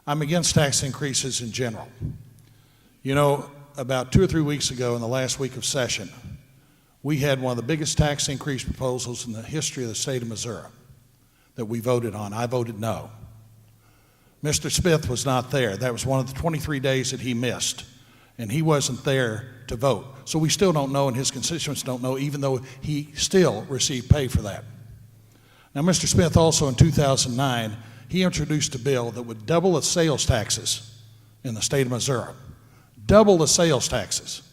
I'm against tax increases in general. You know, about 2 or 3 weeks ago in the last week of session, we had one of the biggest tax increase proposals in the history of the state of Missouri that we voted on. I voted no. Mr. Smith was not there. That was one of the 23 days that he missed, and he wasn't there to vote. So we still don't know, and his constituents don't know, even though he still received pay for that. Now, Mr. Smith also in 2009, he introduced a bill that would double the sales taxes in the state of Missouri. Double the sales taxes.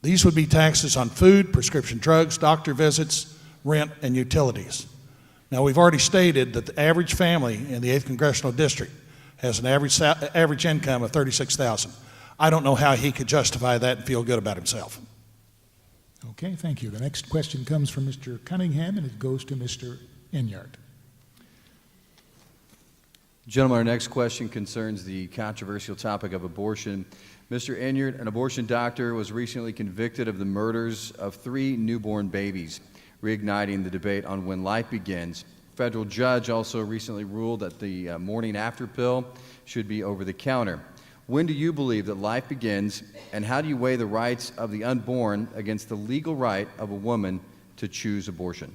These would be taxes on food, prescription drugs, doctor visits, rent, and utilities. Now, we've already stated that the average family in the 8th Congressional District has an average income of $36,000. I don't know how he could justify that and feel good about himself. Okay, thank you. The next question comes from Mr. Cunningham, and it goes to Mr. Enyart. Gentlemen, our next question concerns the controversial topic of abortion. Mr. Enyart, an abortion doctor, was recently convicted of the murders of 3 newborn babies, reigniting the debate on when life begins. A federal judge also recently ruled that the morning after pill should be over the counter. When do you believe that life begins, and how do you weigh the rights of the unborn against the legal right of a woman to choose abortion?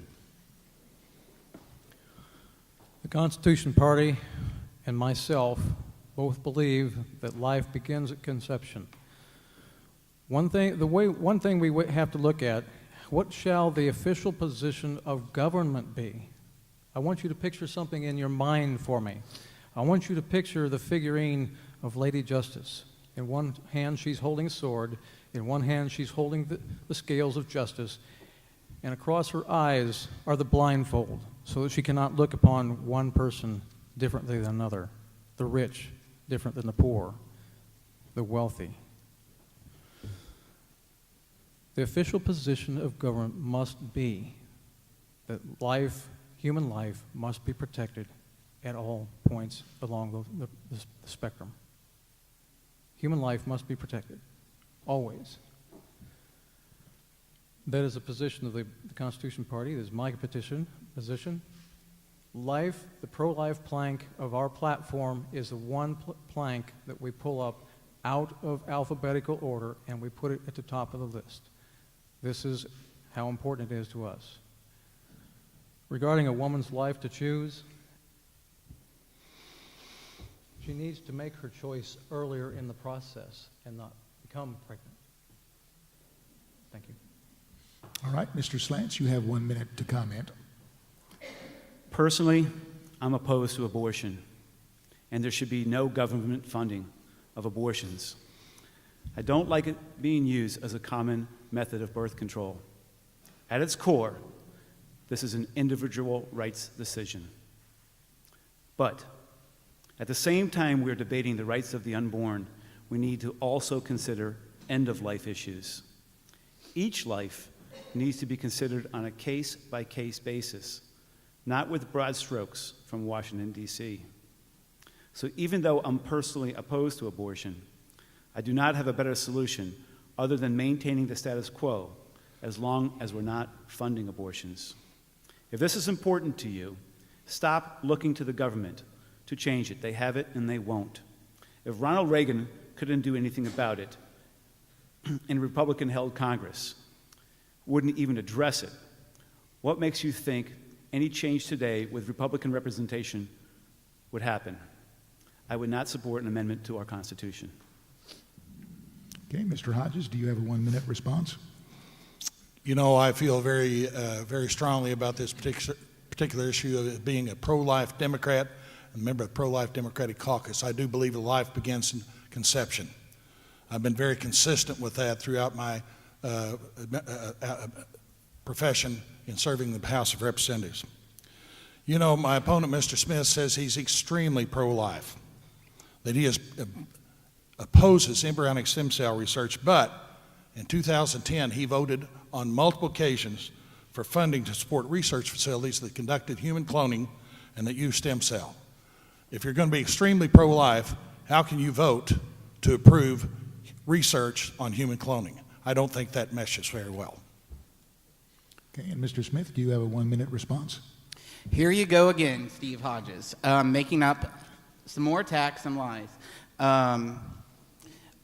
The Constitution Party and myself both believe that life begins at conception. One thing we have to look at, what shall the official position of government be? I want you to picture something in your mind for me. I want you to picture the figurine of Lady Justice. In one hand she's holding a sword, in one hand she's holding the scales of justice, and across her eyes are the blindfold, so that she cannot look upon one person differently than another, the rich different than the poor, the wealthy. The official position of government must be that life, human life, must be protected at all points along the spectrum. Human life must be protected, always. That is a position of the Constitution Party. That is my position. Life, the pro-life plank of our platform, is the one plank that we pull up out of alphabetical order and we put it at the top of the list. This is how important it is to us. Regarding a woman's life to choose, she needs to make her choice earlier in the process and not become pregnant. Thank you. All right, Mr. Slantz, you have 1 minute to comment. Personally, I'm opposed to abortion, and there should be no government funding of abortions. I don't like it being used as a common method of birth control. At its core, this is an individual rights decision. But at the same time we're debating the rights of the unborn, we need to also consider end-of-life issues. Each life needs to be considered on a case-by-case basis, not with broad strokes from Washington, D.C. So even though I'm personally opposed to abortion, I do not have a better solution other than maintaining the status quo as long as we're not funding abortions. If this is important to you, stop looking to the government to change it. They have it and they won't. If Ronald Reagan couldn't do anything about it in a Republican-held Congress, wouldn't even address it, what makes you think any change today with Republican representation would happen? I would not support an amendment to our Constitution. Okay, Mr. Hodges, do you have a 1 minute response? You know, I feel very strongly about this particular issue of it being a pro-life Democrat and a member of the pro-life Democratic caucus. I do believe that life begins in conception. I've been very consistent with that throughout my profession in serving the House of Representatives. You know, my opponent, Mr. Smith, says he's extremely pro-life, that he opposes embryonic stem cell research, but in 2010 he voted on multiple occasions for funding to support research facilities that conducted human cloning and that used stem cell. If you're going to be extremely pro-life, how can you vote to approve research on human cloning? I don't think that meshes very well. Okay, and Mr. Smith, do you have a 1 minute response? Here you go again, Steve Hodges, making up some more attacks, some lies.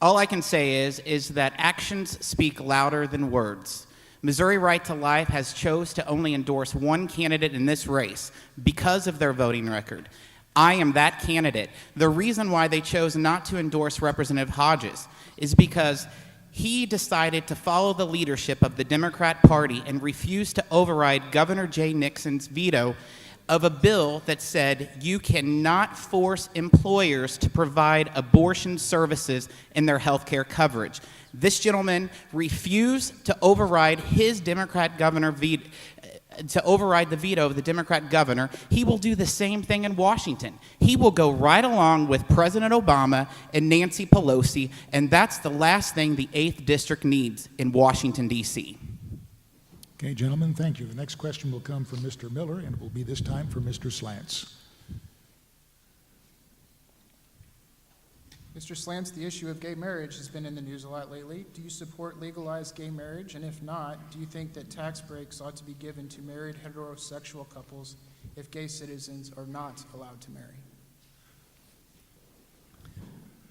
All I can say is that actions speak louder than words. Missouri Right to Life has chose to only endorse one candidate in this race because of their voting record. I am that candidate. The reason why they chose not to endorse Representative Hodges is because he decided to follow the leadership of the Democrat Party and refused to override Governor Jay Nixon's veto of a bill that said you cannot force employers to provide abortion services in their health care coverage. This gentleman refused to override his Democrat governor veto, to override the veto of the Democrat governor. He will do the same thing in Washington. He will go right along with President Obama and Nancy Pelosi, and that's the last thing the 8th District needs in Washington, D.C. Okay, gentlemen, thank you. The next question will come from Mr. Miller, and it will be this time for Mr. Slantz. Mr. Slantz, the issue of gay marriage has been in the news a lot lately. Do you support legalized gay marriage? And if not, do you think that tax breaks ought to be given to married heterosexual couples if gay citizens are not allowed to marry?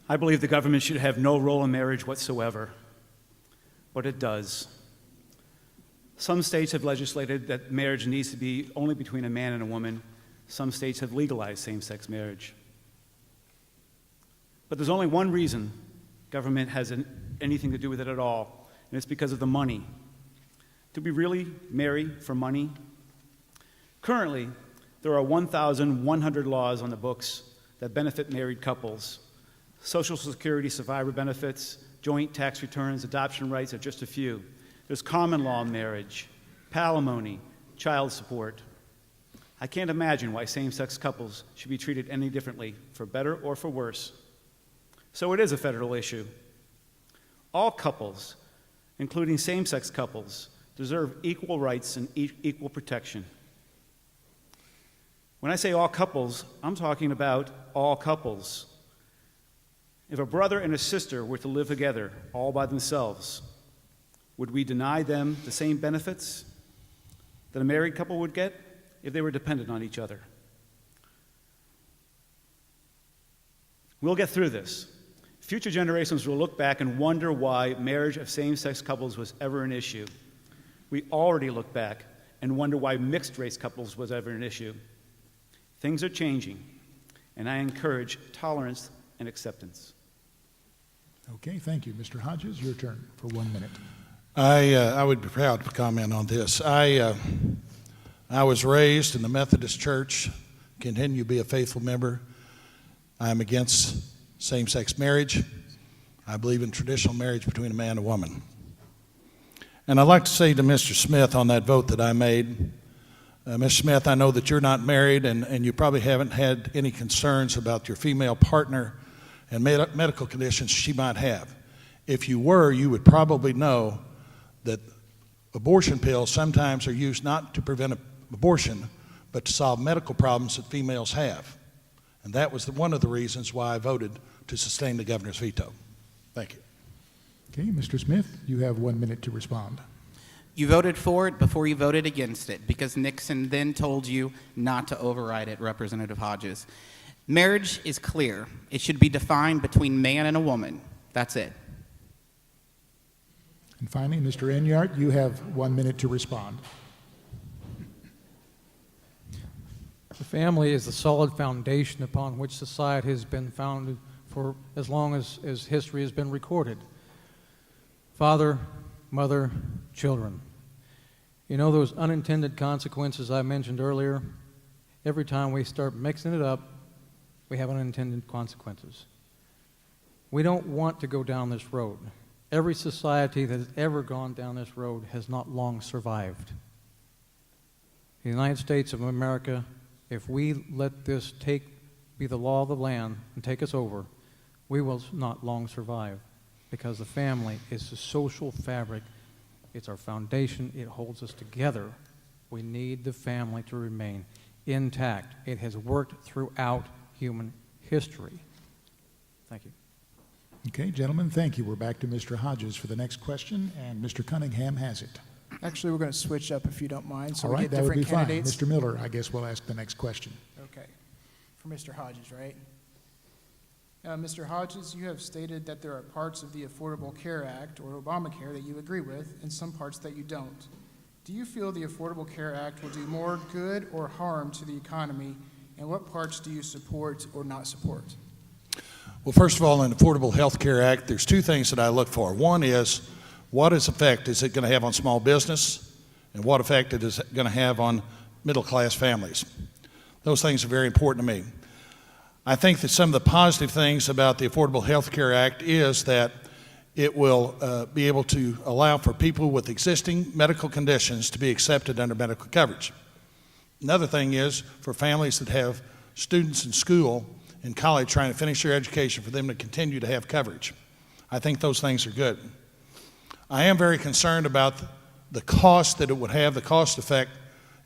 I believe the government should have no role in marriage whatsoever, but it does. Some states have legislated that marriage needs to be only between a man and a woman. Some states have legalized same-sex marriage. But there's only one reason government has anything to do with it at all, and it's because of the money. Do we really marry for money? Currently, there are 1,100 laws on the books that benefit married couples. Social Security survivor benefits, joint tax returns, adoption rights are just a few. There's common law marriage, palimony, child support. I can't imagine why same-sex couples should be treated any differently, for better or for worse. So it is a federal issue. All couples, including same-sex couples, deserve equal rights and equal protection. When I say all couples, I'm talking about all couples. If a brother and a sister were to live together all by themselves, would we deny them the same benefits that a married couple would get if they were dependent on each other? We'll get through this. Future generations will look back and wonder why marriage of same-sex couples was ever an issue. We already look back and wonder why mixed-race couples was ever an issue. Things are changing, and I encourage tolerance and acceptance. Okay, thank you. Mr. Hodges, your turn for 1 minute. I would be proud to comment on this. I was raised in the Methodist Church, continue to be a faithful member. I'm against same-sex marriage. I believe in traditional marriage between a man and a woman. And I'd like to say to Mr. Smith on that vote that I made, Mr. Smith, I know that you're not married and you probably haven't had any concerns about your female partner and medical conditions she might have. If you were, you would probably know that abortion pills sometimes are used not to prevent abortion, but to solve medical problems that females have. And that was one of the reasons why I voted to sustain the governor's veto. Thank you. Okay, Mr. Smith, you have 1 minute to respond. You voted for it before you voted against it because Nixon then told you not to override it, Representative Hodges. Marriage is clear. It should be defined between man and a woman. That's it. And finally, Mr. Enyart, you have 1 minute to respond. The family is the solid foundation upon which society has been founded for as long as history has been recorded. Father, mother, children. You know those unintended consequences I mentioned earlier? Every time we start mixing it up, we have unintended consequences. We don't want to go down this road. Every society that has ever gone down this road has not long survived. The United States of America, if we let this be the law of the land and take us over, we will not long survive because the family is the social fabric. It's our foundation. It holds us together. We need the family to remain intact. It has worked throughout human history. Thank you. Okay, gentlemen, thank you. We're back to Mr. Hodges for the next question, and Mr. Cunningham has it. Actually, we're going to switch up if you don't mind, so All we right, get that would different be fine. candidates. Mr. Miller, I guess we'll ask the next question. Okay. For Mr. Hodges, right? Mr. Hodges, you have stated that there are parts of the Affordable Care Act, or Obamacare, that you agree with, and some parts that you don't. Do you feel the Affordable Care Act will do more good or harm to the economy, and what parts do you support or not support? Well, first of all, in the Affordable Health Care Act, there's two things that I look for. One is, what effect is it going to have on small business, and what effect it is going to have on middle-class families? Those things are very important to me. I think that some of the positive things about the Affordable Health Care Act is that it will be able to allow for people with existing medical conditions to be accepted under medical coverage. Another thing is for families that have students in school, in college, trying to finish their education, for them to continue to have coverage. I think those things are good. I am very concerned about the cost that it would have, the cost effect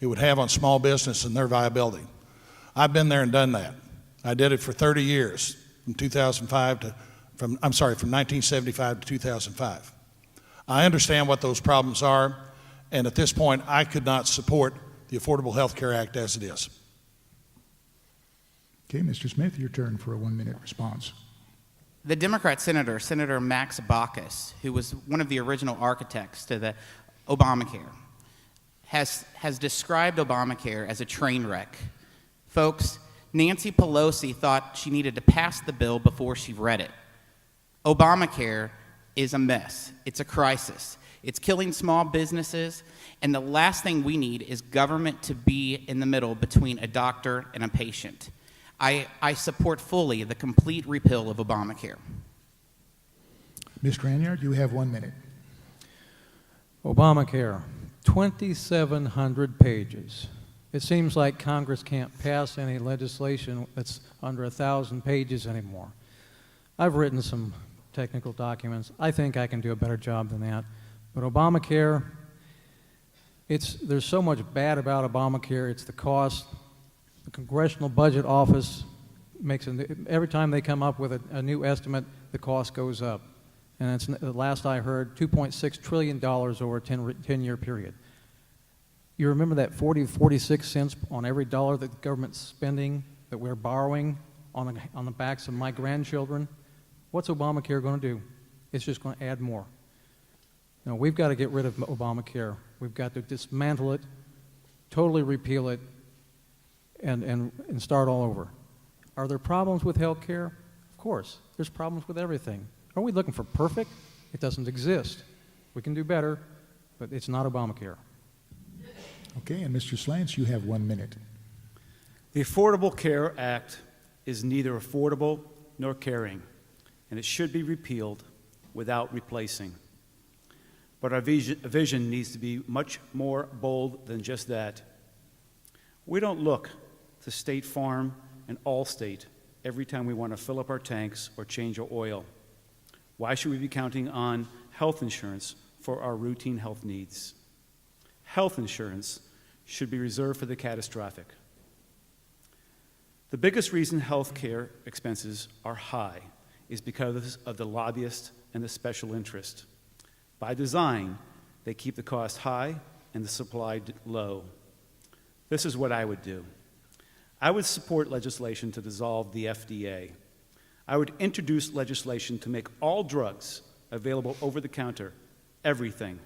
it would have on small business and their viability. I've been there and done that. I did it for 30 years, from 1975 to 2005. I understand what those problems are, and at this point, I could not support the Affordable Health Care Act as it is. Okay, Mr. Smith, your turn for a 1-minute response. The Democrat senator, Senator Max Baucus, who was one of the original architects to the Obamacare, has described Obamacare as a train wreck. Folks, Nancy Pelosi thought she needed to pass the bill before she read it. Obamacare is a mess. It's a crisis. It's killing small businesses, and the last thing we need is government to be in the middle between a doctor and a patient. I support fully the complete repeal of Obamacare. Mr. Enyart, you have 1 minute. Obamacare, 2,700 pages. It seems like Congress can't pass any legislation that's under 1,000 pages anymore. I've written some technical documents. I think I can do a better job than that. But Obamacare, there's so much bad about Obamacare. It's the cost. The Congressional Budget Office every time they come up with a new estimate, the cost goes up. And it's, the last I heard, $2.6 trillion over a 10-year period. You remember that 46 cents on every dollar that the government's spending, that we're borrowing on the backs of my grandchildren? What's Obamacare going to do? It's just going to add more. No, we've got to get rid of Obamacare. We've got to dismantle it, totally repeal it, and start all over. Are there problems with health care? Of course. There's problems with everything. Are we looking for perfect? It doesn't exist. We can do better, but it's not Obamacare. Okay, and Mr. Slantz, you have 1 minute. The Affordable Care Act is neither affordable nor caring, and it should be repealed without replacing. But our vision needs to be much more bold than just that. We don't look to State Farm and Allstate every time we want to fill up our tanks or change our oil. Why should we be counting on health insurance for our routine health needs? Health insurance should be reserved for the catastrophic. The biggest reason health care expenses are high is because of the lobbyists and the special interest. By design, they keep the cost high and the supply low. This is what I would do. I would support legislation to dissolve the FDA. I would introduce legislation to make all drugs available over the counter, everything.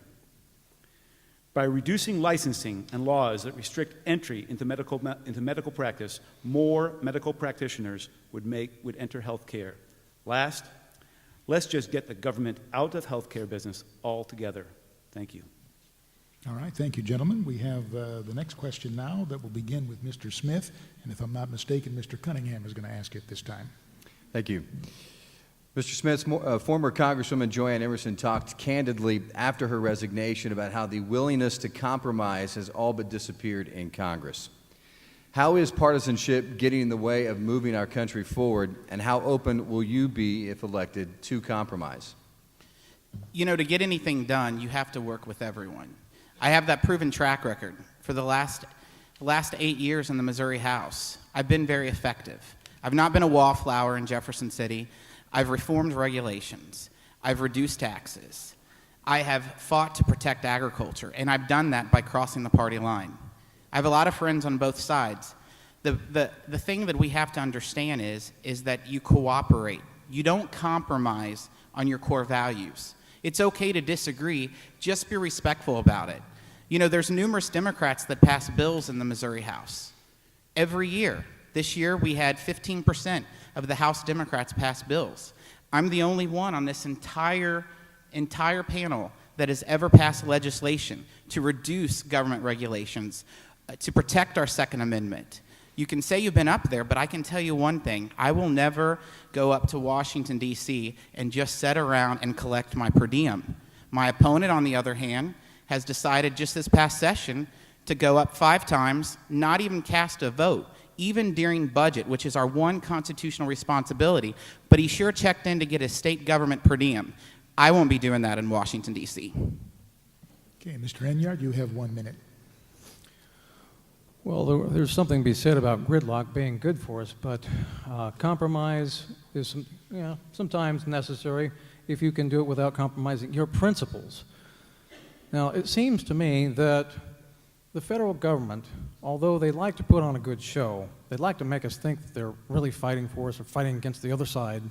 By reducing licensing and laws that restrict entry into medical practice, more medical practitioners would enter health care. Last, let's just get the government out of health care business altogether. Thank you. All right, thank you, gentlemen. We have the next question now that will begin with Mr. Smith, and if I'm not mistaken, Mr. Cunningham is going to ask it this time. Thank you. Mr. Smith, former Congresswoman Joanne Emerson talked candidly after her resignation about how the willingness to compromise has all but disappeared in Congress. How is partisanship getting in the way of moving our country forward, and how open will you be, if elected, to compromise? You know, to get anything done, you have to work with everyone. I have that proven track record. For the last 8 years in the Missouri House, I've been very effective. I've not been a wallflower in Jefferson City. I've reformed regulations. I've reduced taxes. I have fought to protect agriculture, and I've done that by crossing the party line. I have a lot of friends on both sides, The thing that we have to understand is that you cooperate. You don't compromise on your core values. It's okay to disagree, just be respectful about it. You know, there's numerous Democrats that pass bills in the Missouri House every year. This year we had 15% of the House Democrats pass bills. I'm the only one on this entire panel that has ever passed legislation to reduce government regulations, to protect our Second Amendment. You can say you've been up there, but I can tell you one thing. I will never go up to Washington, D.C. and just sit around and collect my per diem. My opponent, on the other hand, has decided just this past session to go up 5 times, not even cast a vote, even during budget, which is our one constitutional responsibility, but he sure checked in to get his state government per diem. I won't be doing that in Washington, D.C. Okay, Mr. Enyart, you have 1 minute. Well, there's something to be said about gridlock being good for us, but compromise is sometimes necessary if you can do it without compromising your principles. Now, it seems to me that the federal government, although they like to put on a good show, they like to make us think that they're really fighting for us or fighting against the other side.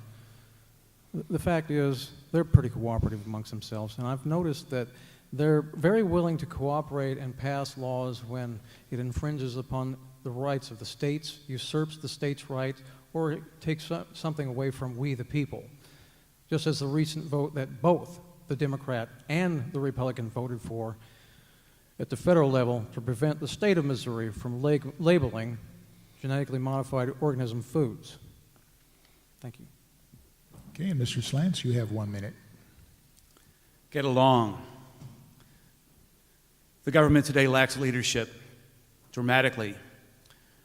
The fact is, they're pretty cooperative amongst themselves, and I've noticed that they're very willing to cooperate and pass laws when it infringes upon the rights of the states, usurps the states' rights, or it takes something away from we the people. Just as the recent vote that both the Democrat and the Republican voted for at the federal level to prevent the state of Missouri from labeling genetically modified organism foods. Thank you. Okay, and Mr. Slantz, you have 1 minute. Get along. The government today lacks leadership dramatically.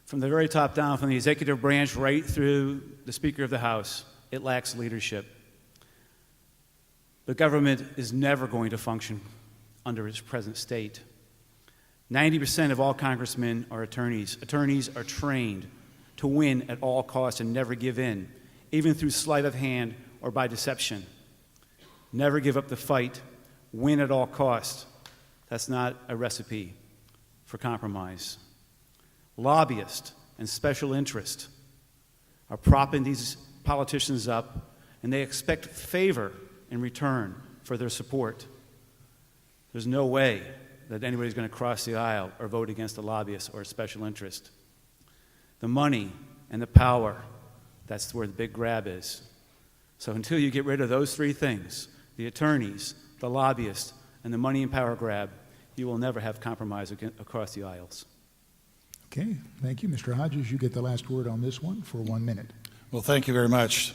From the very top down, from the executive branch right through the Speaker of the House, it lacks leadership. The government is never going to function under its present state. 90% of all congressmen are attorneys. Attorneys are trained to win at all costs and never give in, even through sleight of hand or by deception. Never give up the fight, win at all costs. That's not a recipe for compromise. Lobbyists and special interest are propping these politicians up, and they expect favor in return for their support. There's no way that anybody's going to cross the aisle or vote against a lobbyist or a special interest. The money and the power, that's where the big grab is. So until you get rid of those 3 things, the attorneys, the lobbyists, and the money and power grab, you will never have compromise across the aisles. Okay, thank you. Mr. Hodges, you get the last word on this one for 1 minute. Well, thank you very much.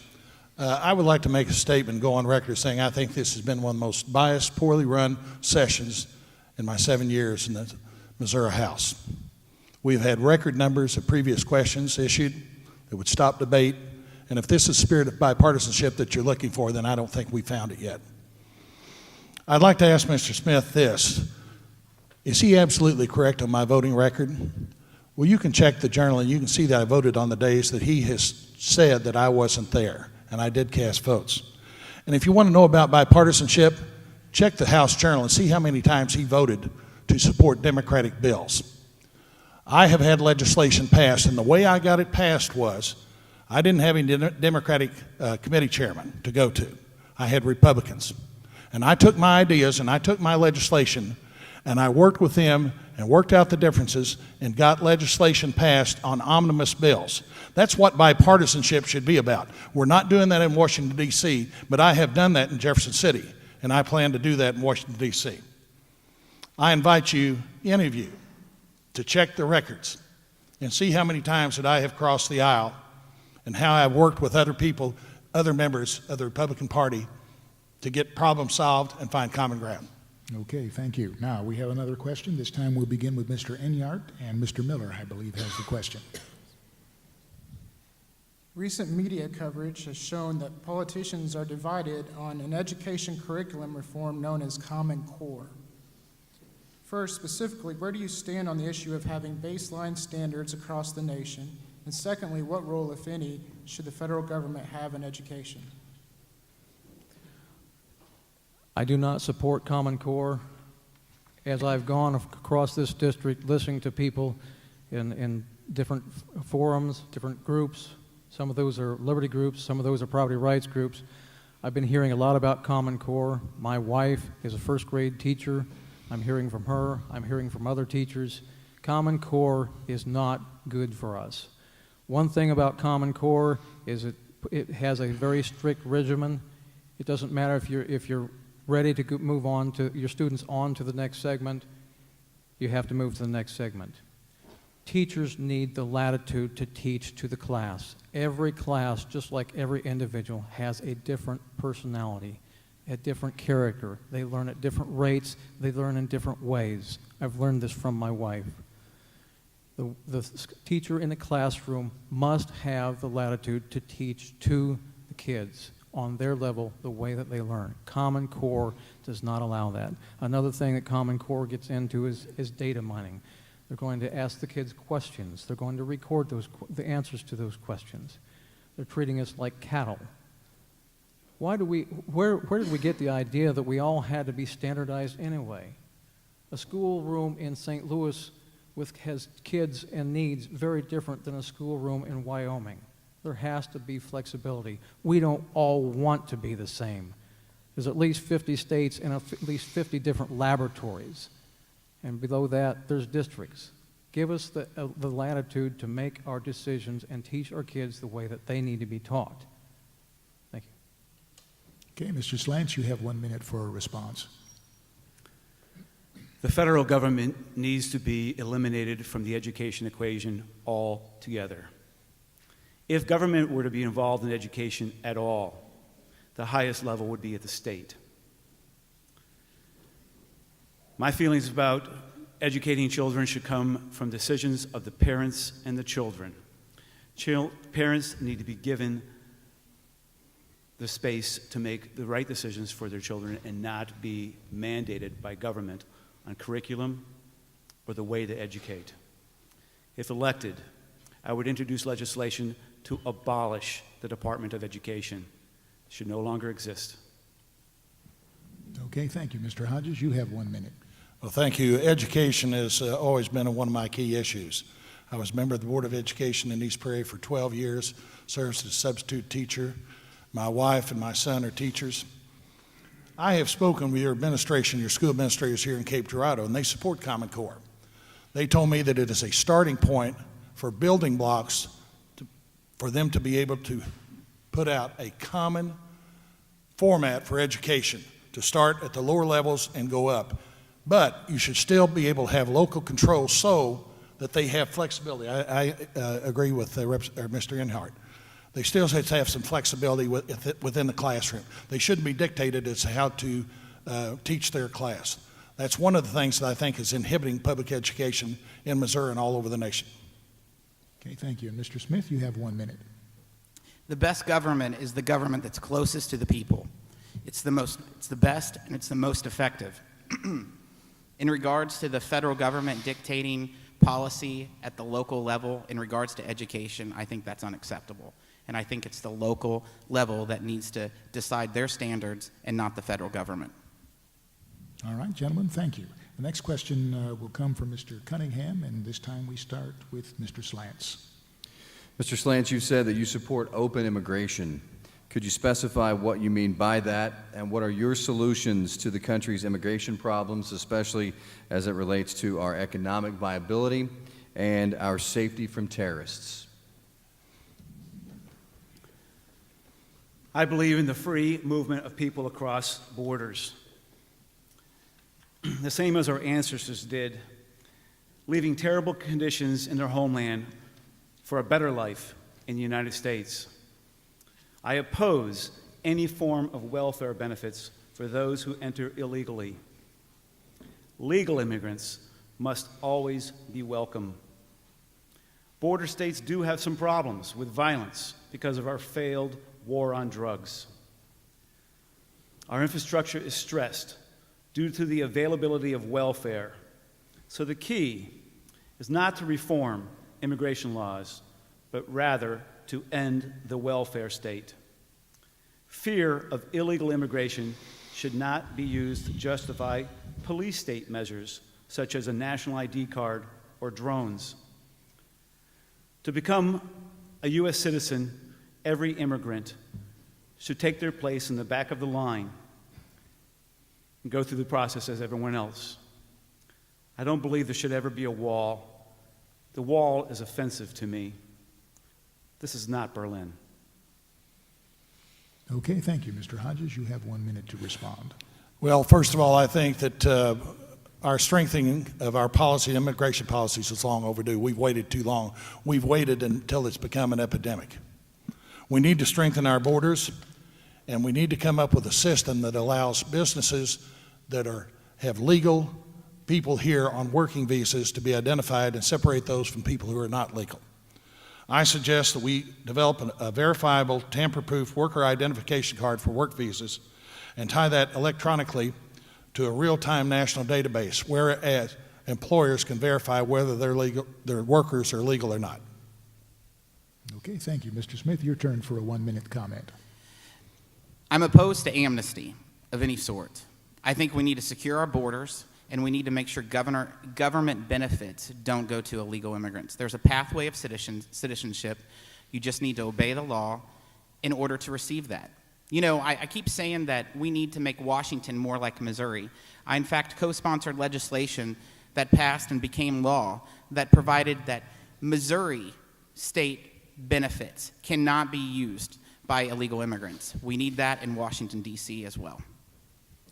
I would like to make a statement, go on record saying I think this has been one of the most biased, poorly run sessions in my 7 years in the Missouri House. We've had record numbers of previous questions issued that would stop debate, and if this is the spirit of bipartisanship that you're looking for, then I don't think we found it yet. I'd like to ask Mr. Smith this. Is he absolutely correct on my voting record? Well, you can check the journal and you can see that I voted on the days that he has said that I wasn't there, and I did cast votes. And if you want to know about bipartisanship, check the House Journal and see how many times he voted to support Democratic bills. I have had legislation passed, and the way I got it passed was I didn't have any Democratic committee chairman to go to. I had Republicans. And I took my ideas and I took my legislation and I worked with them and worked out the differences and got legislation passed on omnibus bills. That's what bipartisanship should be about. We're not doing that in Washington, D.C., but I have done that in Jefferson City, and I plan to do that in Washington, D.C. I invite you, any of you, to check the records and see how many times that I have crossed the aisle and how I've worked with other people, other members of the Republican Party to get problems solved and find common ground. Okay, thank you. Now, we have another question. This time we'll begin with Mr. Enyart, and Mr. Miller, I believe, has the question. Recent media coverage has shown that politicians are divided on an education curriculum reform known as Common Core. First, specifically, where do you stand on the issue of having baseline standards across the nation? And secondly, what role, if any, should the federal government have in education? I do not support Common Core. As I've gone across this district listening to people in different forums, different groups. Some of those are liberty groups, some of those are property rights groups. I've been hearing a lot about Common Core. My wife is a first grade teacher. I'm hearing from her, I'm hearing from other teachers. Common Core is not good for us. One thing about Common Core is it has a very strict regimen. It doesn't matter if you're ready to move on to your students on to the next segment, you have to move to the next segment. Teachers need the latitude to teach to the class. Every class, just like every individual, has a different personality, a different character. They learn at different rates, they learn in different ways. I've learned this from my wife. The teacher in the classroom must have the latitude to teach to the kids on their level, the way that they learn. Common Core does not allow that. Another thing that Common Core gets into is data mining. They're going to ask the kids questions. They're going to record the answers to those questions. They're treating us like cattle. Where did we get the idea that we all had to be standardized anyway? A schoolroom in St. Louis has kids and needs very different than a schoolroom in Wyoming. There has to be flexibility. We don't all want to be the same. There's at least 50 states and at least 50 different laboratories. And below that, there's districts. Give us the latitude to make our decisions and teach our kids the way that they need to be taught. Thank you. Okay, Mr. Slantz, you have 1 minute for a response. The federal government needs to be eliminated from the education equation altogether. If government were to be involved in education at all, the highest level would be at the state. My feelings about educating children should come from decisions of the parents and the children. Parents need to be given the space to make the right decisions for their children and not be mandated by government on curriculum or the way to educate. If elected, I would introduce legislation to abolish the Department of Education. It should no longer exist. Okay, thank you. Mr. Hodges, you have 1 minute. Well, thank you. Education has always been one of my key issues. I was a member of the Board of Education in East Prairie for 12 years, served as a substitute teacher. My wife and my son are teachers. I have spoken with your administration, your school administrators here in Cape Girardeau, and they support Common Core. They told me that it is a starting point for building blocks for them to be able to put out a common format for education, to start at the lower levels and go up. But you should still be able to have local control so that they have flexibility. I agree with Mr. Enyart. They still have to have some flexibility within the classroom. They shouldn't be dictated as to how to teach their class. That's one of the things that I think is inhibiting public education in Missouri and all over the nation. Okay, thank you. And Mr. Smith, you have 1 minute. The best government is the government that's closest to the people. It's the best, and it's the most effective. In regards to the federal government dictating policy at the local level in regards to education, I think that's unacceptable. And I think it's the local level that needs to decide their standards and not the federal government. All right, gentlemen, thank you. The next question will come from Mr. Cunningham, and this time we start with Mr. Slantz. Mr. Slantz, you said that you support open immigration. Could you specify what you mean by that, and what are your solutions to the country's immigration problems, especially as it relates to our economic viability and our safety from terrorists? I believe in the free movement of people across borders, the same as our ancestors did, leaving terrible conditions in their homeland for a better life in the United States. I oppose any form of welfare benefits for those who enter illegally. Legal immigrants must always be welcome. Border states do have some problems with violence because of our failed war on drugs. Our infrastructure is stressed due to the availability of welfare. So the key is not to reform immigration laws, but rather to end the welfare state. Fear of illegal immigration should not be used to justify police state measures such as a national ID card or drones. To become a U.S. citizen, every immigrant should take their place in the back of the line and go through the process as everyone else. I don't believe there should ever be a wall. The wall is offensive to me. This is not Berlin. Okay, thank you, Mr. Hodges. You have 1 minute to respond. Well, first of all, I think that our strengthening of our policy, immigration policies, is long overdue. We've waited too long. We've waited until it's become an epidemic. We need to strengthen our borders, and we need to come up with a system that allows businesses that have legal people here on working visas to be identified and separate those from people who are not legal. I suggest that we develop a verifiable, tamper-proof worker identification card for work visas and tie that electronically to a real-time national database, whereas employers can verify whether their workers are legal or not. Okay, thank you. Mr. Smith, your turn for a 1 minute comment. I'm opposed to amnesty of any sort. I think we need to secure our borders, and we need to make sure government benefits don't go to illegal immigrants. There's a pathway of citizenship. You just need to obey the law in order to receive that. You know, I keep saying that we need to make Washington more like Missouri. I, in fact, co-sponsored legislation that passed and became law that provided that Missouri state benefits cannot be used by illegal immigrants. We need that in Washington, D.C. as well.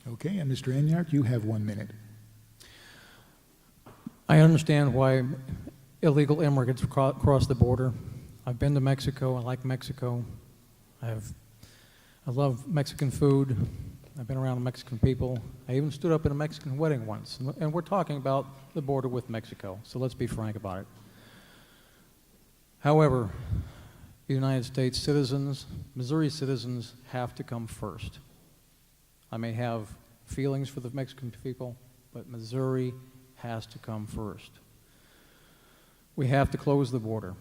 Okay, and Mr. Enyart, you have 1 minute. I understand why illegal immigrants cross the border. I've been to Mexico. I like Mexico. I love Mexican food. I've been around Mexican people. I even stood up at a Mexican wedding once. And we're talking about the border with Mexico, so let's be frank about it. However, the United States citizens, Missouri citizens, have to come first. I may have feelings for the Mexican people, but Missouri has to come first. We have to close the border,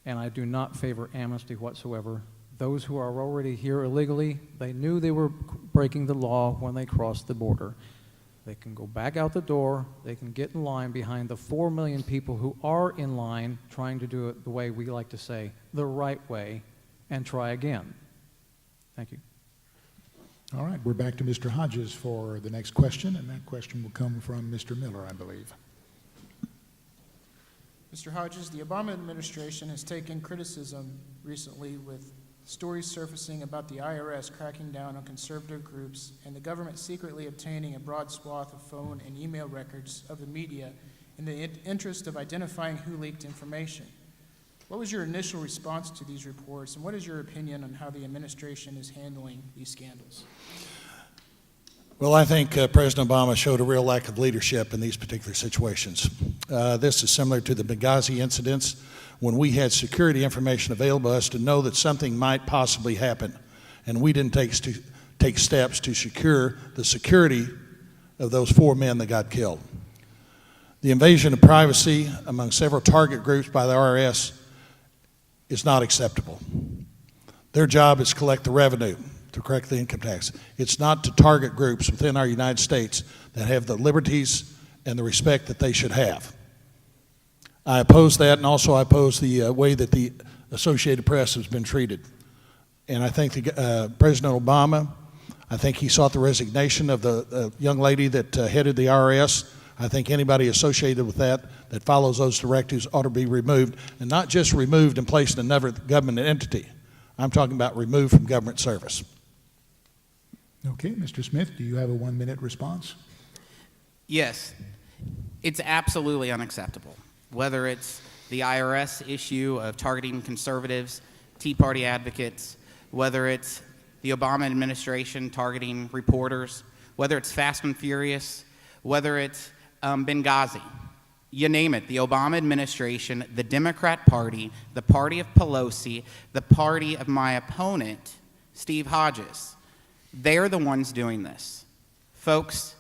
and I do not favor amnesty whatsoever. Those who are already here illegally, they knew they were breaking the law when they crossed the border. They can go back out the door, they can get in line behind the 4 million people who are in line trying to do it the way we like to say, the right way, and try again. Thank you. All right, we're back to Mr. Hodges for the next question, and that question will come from Mr. Miller, I believe. Mr. Hodges, the Obama administration has taken criticism recently with stories surfacing about the IRS cracking down on conservative groups and the government secretly obtaining a broad swath of phone and email records of the media in the interest of identifying who leaked information. What was your initial response to these reports, and what is your opinion on how the administration is handling these scandals? Well, I think President Obama showed a real lack of leadership in these particular situations. This is similar to the Benghazi incidents when we had security information available to us to know that something might possibly happen, and we didn't take steps to secure the security of those 4 men that got killed. The invasion of privacy among several target groups by the IRS is not acceptable. Their job is to collect the revenue, to collect the income tax. It's not to target groups within our United States that have the liberties and the respect that they should have. I oppose that, and also I oppose the way that the Associated Press has been treated. And I think President Obama, I think he sought the resignation of the young lady that headed the IRS. I think anybody associated with that follows those directives ought to be removed, and not just removed and placed in another government entity. I'm talking about removed from government service. Okay, Mr. Smith, do you have a 1 minute response? Yes, it's absolutely unacceptable. Whether it's the IRS issue of targeting conservatives, Tea Party advocates, whether it's the Obama administration targeting reporters, whether it's Fast and Furious, whether it's Benghazi, you name it, the Obama administration, the Democrat Party, the party of Pelosi, the party of my opponent, Steve Hodges, they're the ones doing this. Folks,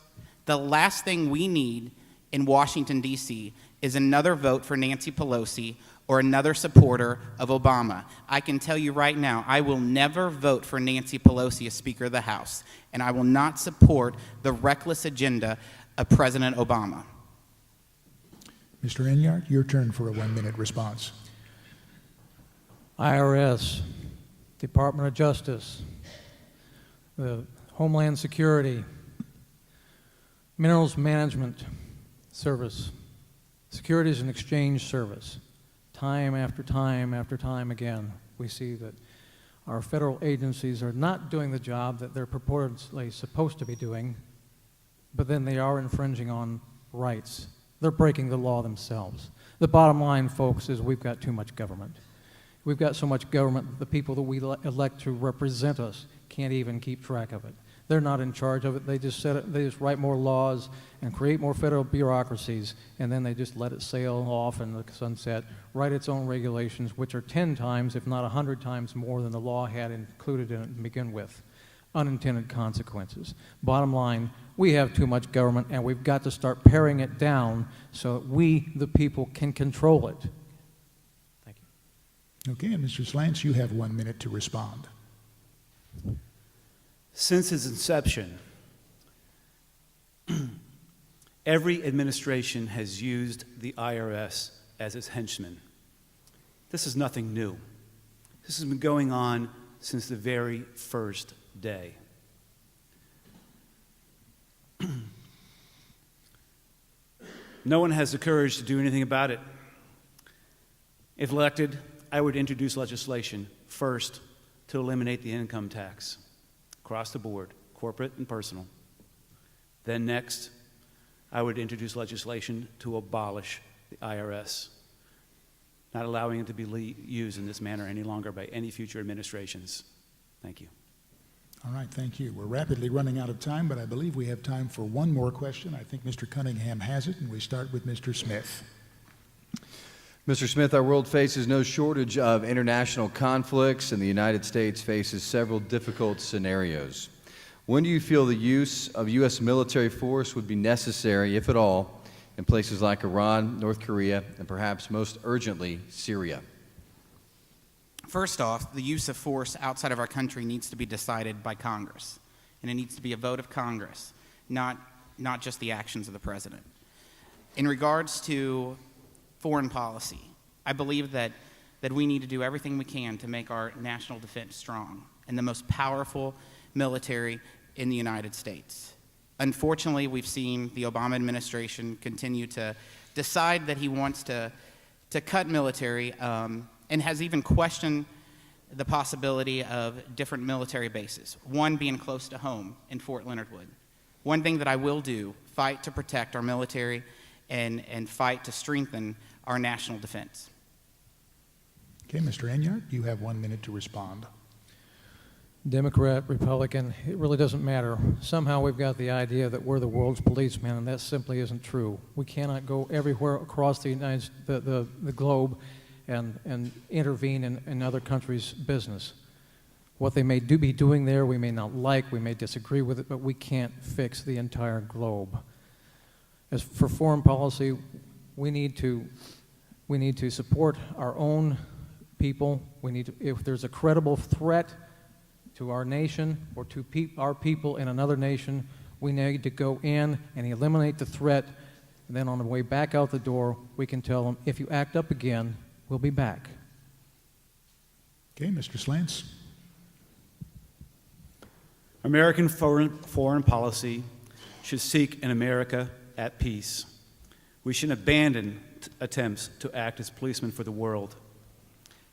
the last thing we need in Washington, D.C. is another vote for Nancy Pelosi or another supporter of Obama. I can tell you right now, I will never vote for Nancy Pelosi as Speaker of the House, and I will not support the reckless agenda of President Obama. Mr. Enyart, your turn for a 1 minute response. IRS, Department of Justice, the Homeland Security, Minerals Management Service, Securities and Exchange Service. Time after time after time again, we see that our federal agencies are not doing the job that they're purportedly supposed to be doing, but then they are infringing on rights. They're breaking the law themselves. The bottom line, folks, is we've got too much government. We've got so much government that the people that we elect to represent us can't even keep track of it. They're not in charge of it. They just set it, they just write more laws and create more federal bureaucracies, and then they just let it sail off in the sunset, write its own regulations, which are 10 times, if not 100 times more than the law had included in it to begin with. Unintended consequences. Bottom line, we have too much government, and we've got to start paring it down so that we, the people, can control it. Thank you. Okay, and Mr. Slantz, you have 1 minute to respond. Since its inception, every administration has used the IRS as its henchman. This is nothing new. This has been going on since the very first day. No one has the courage to do anything about it. If elected, I would introduce legislation first to eliminate the income tax across the board, corporate and personal. Then next, I would introduce legislation to abolish the IRS, not allowing it to be used in this manner any longer by any future administrations. Thank you. All right, thank you. We're rapidly running out of time, but I believe we have time for one more question. I think Mr. Cunningham has it, and we start with Mr. Smith. Mr. Smith, our world faces no shortage of international conflicts, and the United States faces several difficult scenarios. When do you feel the use of U.S. military force would be necessary, if at all, in places like Iran, North Korea, and perhaps most urgently, Syria? First off, the use of force outside of our country needs to be decided by Congress, and it needs to be a vote of Congress, not just the actions of the president. In regards to foreign policy, I believe that we need to do everything we can to make our national defense strong and the most powerful military in the United States. Unfortunately, we've seen the Obama administration continue to decide that he wants to cut military and has even questioned the possibility of different military bases, one being close to home in Fort Leonard Wood. One thing that I will do, fight to protect our military and fight to strengthen our national defense. Okay, Mr. Enyart, you have 1 minute to respond. Democrat, Republican, it really doesn't matter. Somehow we've got the idea that we're the world's policeman, and that simply isn't true. We cannot go everywhere across the globe and intervene in other countries' business. What they may be doing there, we may not like, we may disagree with it, but we can't fix the entire globe. As for foreign policy, we need to support our own people. If there's a credible threat to our nation or to our people in another nation, we need to go in and eliminate the threat, and then on the way back out the door, we can tell them, if you act up again, we'll be back. Okay, Mr. Slantz. American foreign policy should seek an America at peace. We should abandon attempts to act as policemen for the world.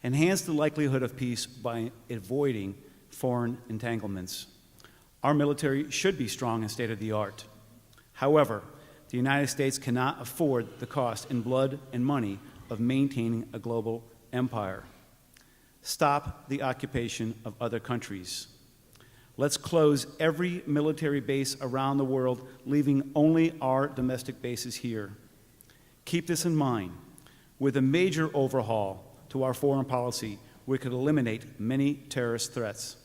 Enhance the likelihood of peace by avoiding foreign entanglements. Our military should be strong and state-of-the-art. However, the United States cannot afford the cost in blood and money of maintaining a global empire. Stop the occupation of other countries. Let's close every military base around the world, leaving only our domestic bases here. Keep this in mind. With a major overhaul to our foreign policy, we could eliminate many terrorist threats.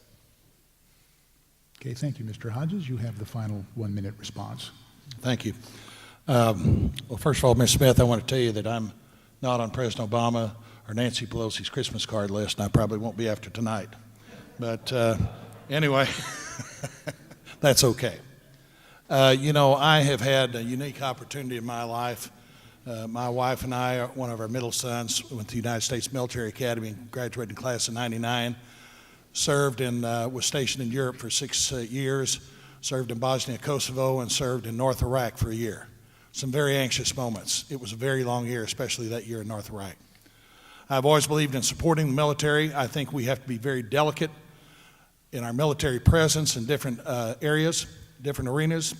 Okay, thank you, Mr. Hodges. You have the final 1 minute response. Thank you. Well, first of all, Ms. Smith, I want to tell you that I'm not on President Obama or Nancy Pelosi's Christmas card list, and I probably won't be after tonight. But anyway, that's okay. You know, I have had a unique opportunity in my life My wife and I, one of our middle sons, went to the United States Military Academy, graduated in class of '99, served and was stationed in Europe for 6 years, served in Bosnia, Kosovo, and served in North Iraq for a year. Some very anxious moments. It was a very long year, especially that year in North Iraq. I've always believed in supporting the military. I think we have to be very delicate in our military presence in different areas, different arenas.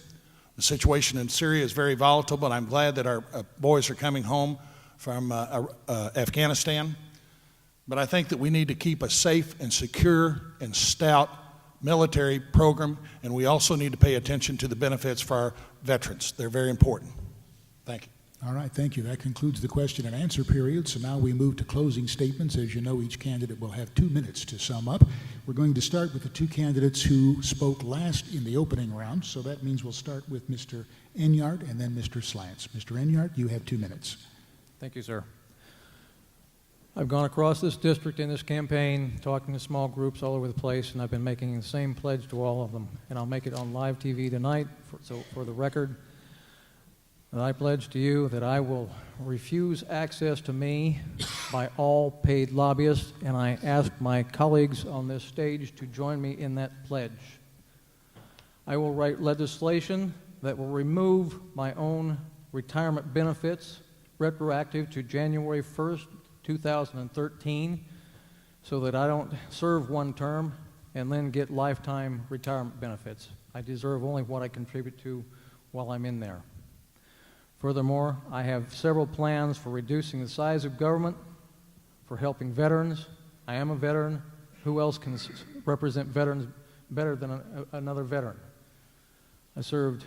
The situation in Syria is very volatile, but I'm glad that our boys are coming home from Afghanistan. But I think that we need to keep a safe and secure and stout military program, and we also need to pay attention to the benefits for our veterans. They're very important. Thank you. All right, thank you. That concludes the question and answer period. So now we move to closing statements. As you know, each candidate will have 2 minutes to sum up. We're going to start with the two candidates who spoke last in the opening round. So that means we'll start with Mr. Enyart and then Mr. Slantz. Mr. Enyart, you have 2 minutes. Thank you, sir. I've gone across this district in this campaign, talking to small groups all over the place, and I've been making the same pledge to all of them. And I'll make it on live TV tonight, for the record, that I pledge to you that I will refuse access to me by all paid lobbyists, and I ask my colleagues on this stage to join me in that pledge. I will write legislation that will remove my own retirement benefits retroactive to January 1st, 2013, so that I don't serve one term and then get lifetime retirement benefits. I deserve only what I contribute to while I'm in there. Furthermore, I have several plans for reducing the size of government, for helping veterans. I am a veteran. Who else can represent veterans better than another veteran? I served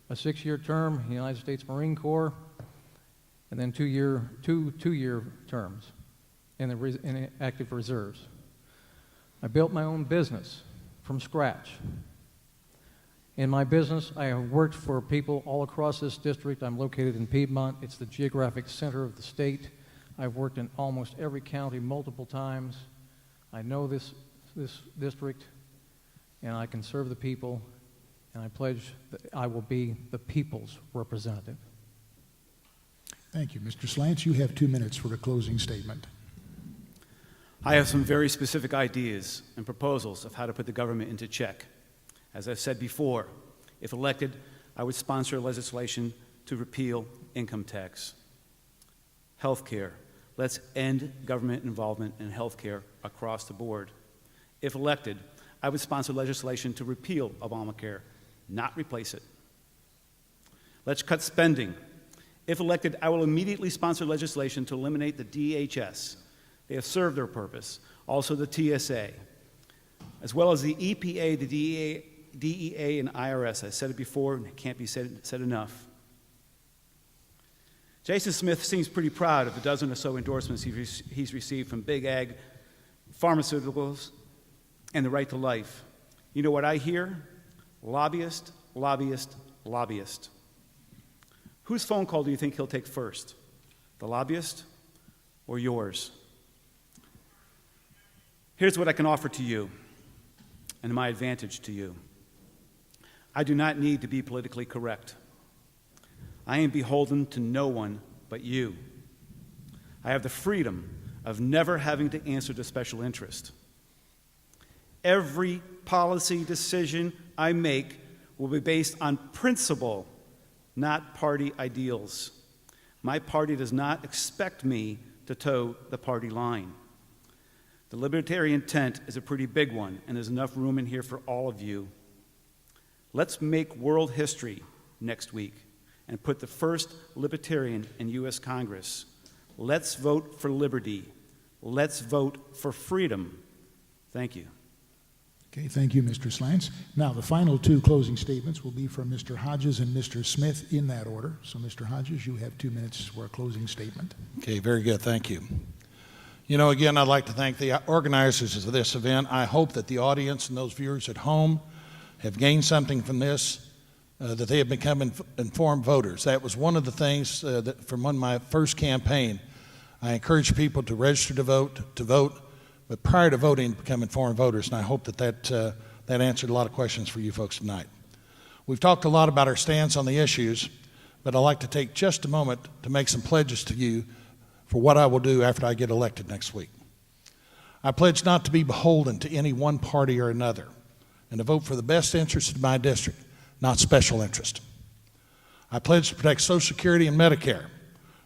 a 6-year term in the United States Marine Corps, and then two-year terms in the active reserves. I built my own business from scratch. In my business, I have worked for people all across this district. I'm located in Piedmont. It's the geographic center of the state. I've worked in almost every county multiple times. I know this district, and I can serve the people, and I pledge that I will be the people's representative. Thank you. Mr. Slantz, you have 2 minutes for a closing statement. I have some very specific ideas and proposals of how to put the government into check. As I've said before, if elected, I would sponsor legislation to repeal income tax. Health care. Let's end government involvement in health care across the board. If elected, I would sponsor legislation to repeal Obamacare, not replace it. Let's cut spending. If elected, I will immediately sponsor legislation to eliminate the DHS. They have served their purpose. Also the TSA, as well as the EPA, the DEA, and IRS. I said it before, and it can't be said enough. Jason Smith seems pretty proud of the dozen or so endorsements he's received from big ag, pharmaceuticals, and the right to life. You know what I hear? Lobbyist, lobbyist, lobbyist. Whose phone call do you think he'll take first? The lobbyist or yours? Here's what I can offer to you and my advantage to you. I do not need to be politically correct. I am beholden to no one but you. I have the freedom of never having to answer to special interest. Every policy decision I make will be based on principle, not party ideals. My party does not expect me to toe the party line. The libertarian tent is a pretty big one, and there's enough room in here for all of you. Let's make world history next week and put the first libertarian in U.S. Congress. Let's vote for liberty. Let's vote for freedom. Thank you. Okay, thank you, Mr. Slantz. Now, the final 2 closing statements will be from Mr. Hodges and Mr. Smith in that order. So, Mr. Hodges, you have 2 minutes for a closing statement. Okay, very good. Thank you. You know, again, I'd like to thank the organizers of this event. I hope that the audience and those viewers at home have gained something from this, that they have become informed voters. That was one of the things that from my first campaign. I encouraged people to register to vote, but prior to voting, become informed voters, and I hope that answered a lot of questions for you folks tonight. We've talked a lot about our stance on the issues, but I'd like to take just a moment to make some pledges to you for what I will do after I get elected next week. I pledge not to be beholden to any one party or another, and to vote for the best interest of my district, not special interest. I pledge to protect Social Security and Medicare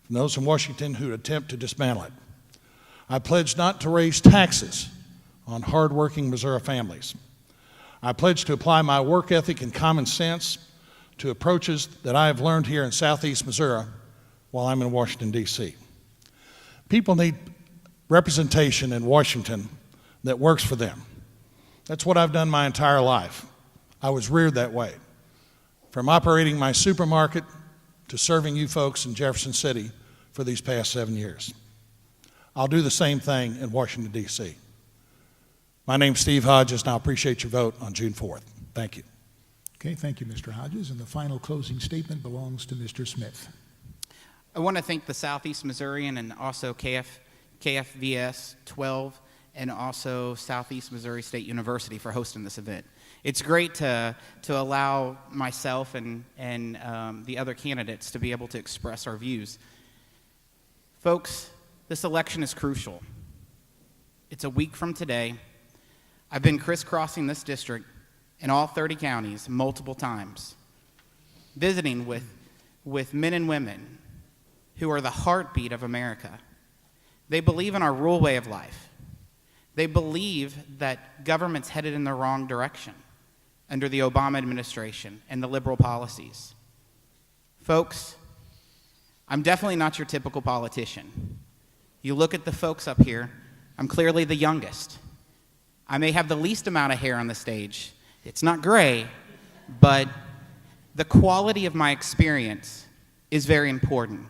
from those in Washington who attempt to dismantle it. I pledge not to raise taxes on hardworking Missouri families. I pledge to apply my work ethic and common sense to approaches that I have learned here in Southeast Missouri while I'm in Washington, D.C. People need representation in Washington that works for them. That's what I've done my entire life. I was reared that way. From operating my supermarket to serving you folks in Jefferson City for these past 7 years. I'll do the same thing in Washington, D.C. My name's Steve Hodges, and I appreciate your vote on June 4th. Thank you. Okay, thank you, Mr. Hodges. And the final closing statement belongs to Mr. Smith. I want to thank the Southeast Missourian and also KFVS 12 and also Southeast Missouri State University for hosting this event. It's great to allow myself and the other candidates to be able to express our views. Folks, this election is crucial. It's a week from today. I've been crisscrossing this district in all 30 counties multiple times, visiting with men and women who are the heartbeat of America. They believe in our rural way of life. They believe that government's headed in the wrong direction under the Obama administration and the liberal policies. Folks, I'm definitely not your typical politician. You look at the folks up here, I'm clearly the youngest. I may have the least amount of hair on the stage. It's not gray, but the quality of my experience is very important.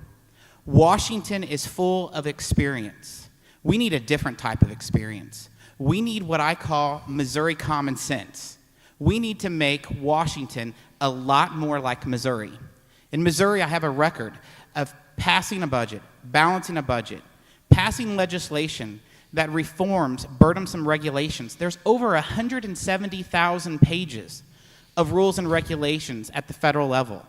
Washington is full of experience. We need a different type of experience. We need what I call Missouri common sense. We need to make Washington a lot more like Missouri. In Missouri, I have a record of passing a budget, balancing a budget, passing legislation that reforms burdensome regulations. There's over 170,000 pages of rules and regulations at the federal level.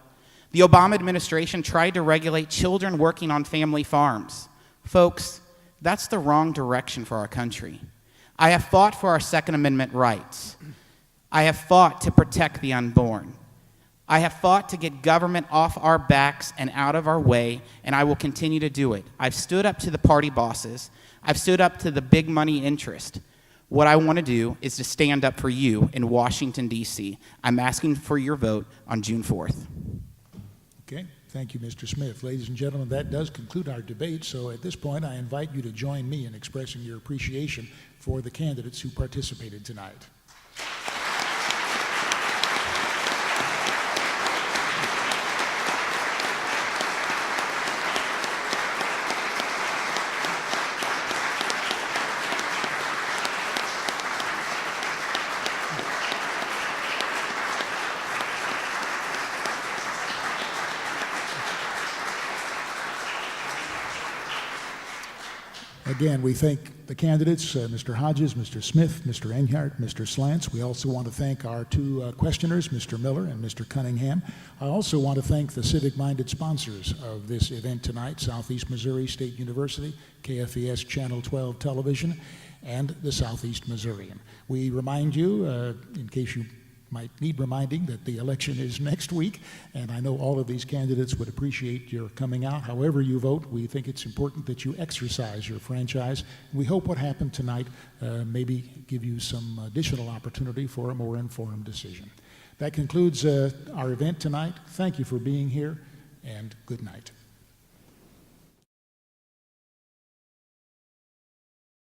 The Obama administration tried to regulate children working on family farms. Folks, that's the wrong direction for our country. I have fought for our Second Amendment rights. I have fought to protect the unborn. I have fought to get government off our backs and out of our way, and I will continue to do it. I've stood up to the party bosses. I've stood up to the big money interest. What I want to do is to stand up for you in Washington, D.C. I'm asking for your vote on June 4th. Okay, thank you, Mr. Smith. Ladies and gentlemen, that does conclude our debate. So at this point, I invite you to join me in expressing your appreciation for the candidates who participated tonight. Again, we thank the candidates, Mr. Hodges, Mr. Smith, Mr. Enyart, Mr. Slantz. We also want to thank our two questioners, Mr. Miller and Mr. Cunningham. I also want to thank the civic-minded sponsors of this event tonight, Southeast Missouri State University, KFVS Channel 12 Television, and the Southeast Missourian. We remind you, in case you might need reminding, that the election is next week, and I know all of these candidates would appreciate your coming out. However you vote, we think it's important that you exercise your franchise. We hope what happened tonight maybe give you some additional opportunity for a more informed decision. That concludes our event tonight. Thank you for being here, and good night.